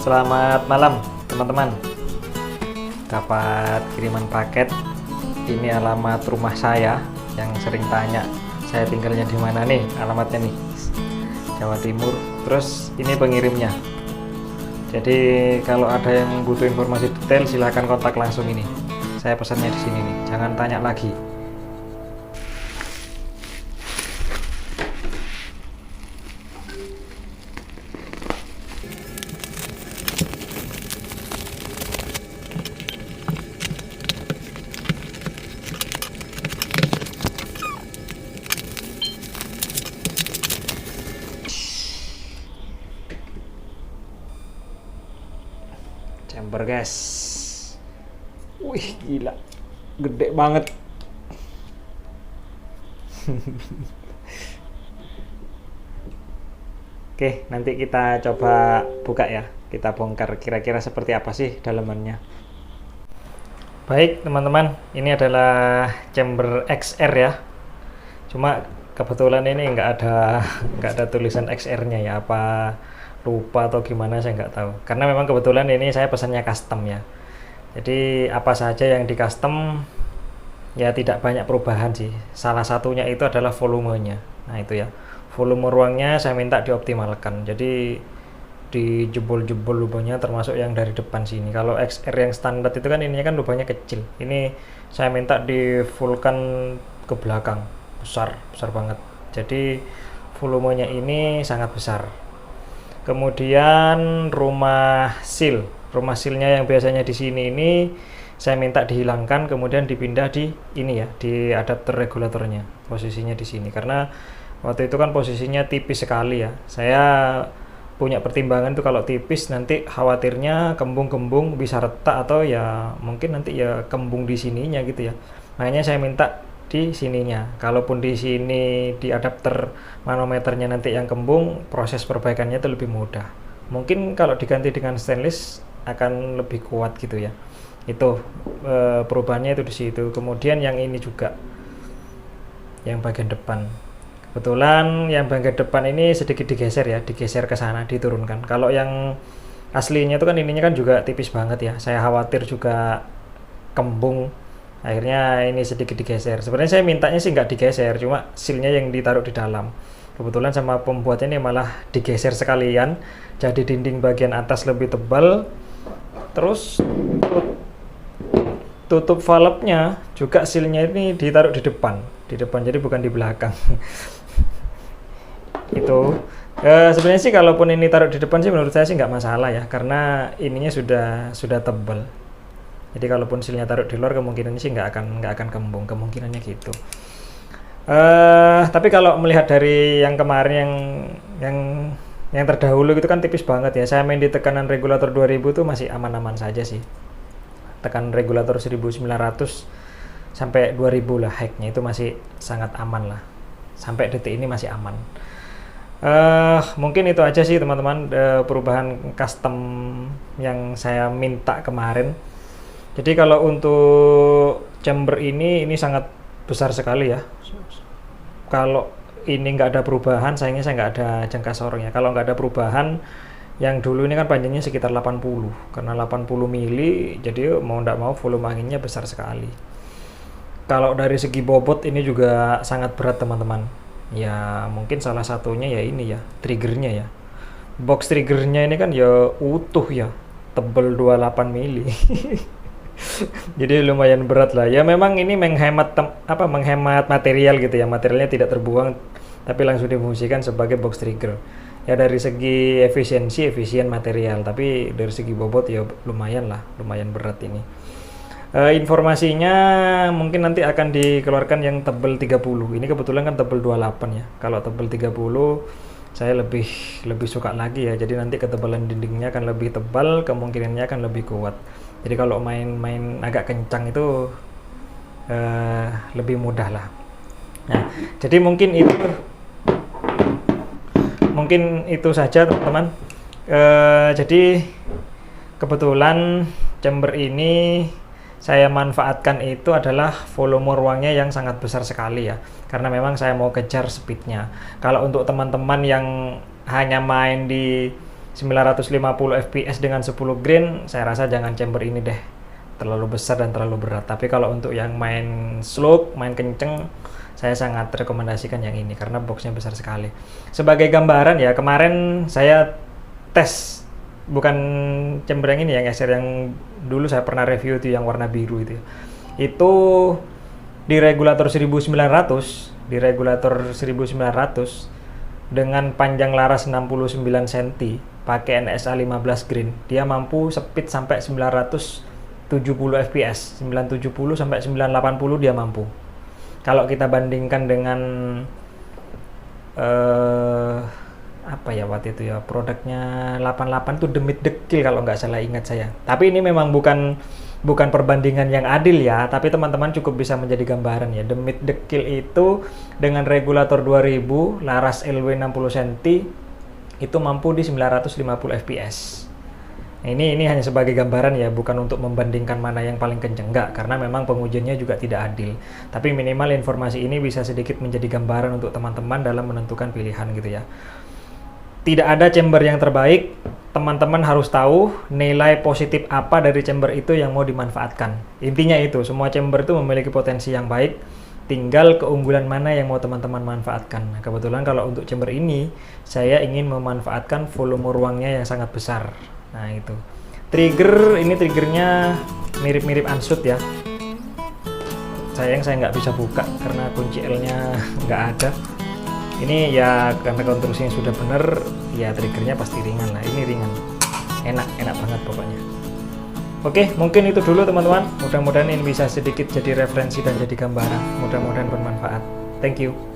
Selamat malam teman-teman. Dapat kiriman paket. Ini alamat rumah saya yang sering tanya saya tinggalnya di mana nih, alamatnya nih Jawa Timur. Terus ini pengirimnya. Jadi kalau ada yang butuh informasi detail silahkan kontak langsung ini. Saya pesannya di sini nih, jangan tanya lagi. Chamber guys, wih gila, gede banget. Oke, nanti kita coba buka ya, kita bongkar kira-kira seperti apa sih dalamannya. Baik teman-teman, ini adalah chamber XR ya. Cuma kebetulan ini nggak ada tulisan XR-nya ya, apa lupa atau gimana saya nggak tahu, karena memang kebetulan ini saya pesannya custom ya. Jadi apa saja yang di custom ya tidak banyak perubahan sih. Salah satunya itu adalah volumenya. Nah itu ya, volume ruangnya saya minta dioptimalkan, jadi dijebol-jebol lubangnya, termasuk yang dari depan sini. Kalau XR yang standar itu kan ininya kan lubangnya kecil, ini saya minta di fullkan ke belakang, besar banget, jadi volumenya ini sangat besar. Kemudian rumah sealnya yang biasanya di sini ini saya minta dihilangkan, kemudian dipindah di ini ya, di adapter regulatornya, posisinya di sini, karena waktu itu kan posisinya tipis sekali ya. Saya punya pertimbangan tuh, kalau tipis nanti khawatirnya kembung-kembung bisa retak, atau ya mungkin nanti ya kembung di sininya gitu ya. Makanya saya minta di sininya. Kalaupun di sini di adapter manometernya nanti yang kembung, proses perbaikannya itu lebih mudah. Mungkin kalau diganti dengan stainless akan lebih kuat gitu ya. Itu perubahannya itu di situ. Kemudian yang ini juga, yang bagian depan. Kebetulan yang bagian depan ini sedikit digeser ya, digeser ke sana, diturunkan. Kalau yang aslinya itu kan ininya kan juga tipis banget ya. Saya khawatir juga kembung. Akhirnya ini sedikit digeser. Sebenarnya saya mintanya sih nggak digeser, cuma sealnya yang ditaruh di dalam. Kebetulan sama pembuatnya ini malah digeser sekalian, jadi dinding bagian atas lebih tebal. Terus tutup valve-nya juga sealnya ini ditaruh di depan, jadi bukan di belakang. Itu sebenarnya sih kalaupun ini taruh di depan sih menurut saya sih nggak masalah ya, karena ininya sudah tebal. Jadi kalaupun sealnya taruh di luar kemungkinan sih nggak akan kembung, kemungkinannya gitu. Tapi kalau melihat dari yang kemarin yang terdahulu itu kan tipis banget ya. Saya main di tekanan regulator 2000 tuh masih aman-aman saja sih. Tekanan regulator 1900 sampai 2000 lah hacknya, itu masih sangat aman lah. Sampai detik ini masih aman. Mungkin itu aja sih teman-teman, perubahan custom yang saya minta kemarin. Jadi kalau untuk chamber ini sangat besar sekali ya. Kalau ini nggak ada perubahan, sayangnya saya nggak ada jangka sorongnya. Kalau nggak ada perubahan, yang dulu ini kan panjangnya sekitar 80, karena 80 mili, jadi mau nggak mau volume anginnya besar sekali. Kalau dari segi bobot ini juga sangat berat teman-teman. Ya mungkin salah satunya ya ini ya, triggernya ya. Box triggernya ini kan ya utuh ya, tebel 28 mili. Jadi lumayan berat lah ya. Memang ini menghemat material gitu ya, materialnya tidak terbuang tapi langsung difungsikan sebagai box trigger ya. Dari segi efisien material, tapi dari segi bobot ya lumayan berat ini. Informasinya mungkin nanti akan dikeluarkan yang tebel 30. Ini kebetulan kan tebel 28 ya. Kalau tebel 30 saya lebih suka lagi ya. Jadi nanti ketebalan dindingnya akan lebih tebal, kemungkinannya akan lebih kuat. Jadi kalau main agak kencang itu lebih mudah lah. Nah, jadi mungkin itu saja teman-teman. Jadi kebetulan chamber ini saya manfaatkan itu adalah volume ruangnya yang sangat besar sekali ya, karena memang saya mau kejar speednya. Kalau untuk teman-teman yang hanya main di 950 fps dengan 10 grain, saya rasa jangan chamber ini deh, terlalu besar dan terlalu berat. Tapi kalau untuk yang main slow, main kenceng, saya sangat rekomendasikan yang ini karena boxnya besar sekali. Sebagai gambaran ya, kemarin saya tes, bukan chamber yang ini, yang SR yang dulu saya pernah review itu yang warna biru itu. Itu di regulator 1900, dengan panjang laras 69 cm, pakai NSA 15 grain, dia mampu speed sampai 970 fps, 970 sampai 980 dia mampu. Kalau kita bandingkan dengan apa ya waktu itu ya, produknya 88 tuh demit dekil kalau nggak salah ingat saya. Tapi ini memang bukan perbandingan yang adil ya, tapi teman-teman cukup bisa menjadi gambaran ya. Demit dekil itu dengan regulator 2000, laras LW 60 cm, itu mampu di 950 fps. Ini hanya sebagai gambaran ya, bukan untuk membandingkan mana yang paling kenceng, enggak, karena memang pengujiannya juga tidak adil. Tapi minimal informasi ini bisa sedikit menjadi gambaran untuk teman-teman dalam menentukan pilihan gitu ya. Tidak ada chamber yang terbaik, teman-teman harus tahu nilai positif apa dari chamber itu yang mau dimanfaatkan. Intinya itu, semua chamber itu memiliki potensi yang baik, tinggal keunggulan mana yang mau teman-teman manfaatkan. Nah, kebetulan kalau untuk chamber ini, saya ingin memanfaatkan volume ruangnya yang sangat besar. Nah itu, trigger, ini triggernya mirip-mirip Ansut ya. Sayang saya nggak bisa buka karena kunci L-nya nggak ada. Ini ya karena konstruksinya sudah bener, ya triggernya pasti ringan lah. Ini ringan, enak banget pokoknya. Oke, mungkin itu dulu teman-teman. Mudah-mudahan ini bisa sedikit jadi referensi dan jadi gambaran. Mudah-mudahan bermanfaat. Thank you.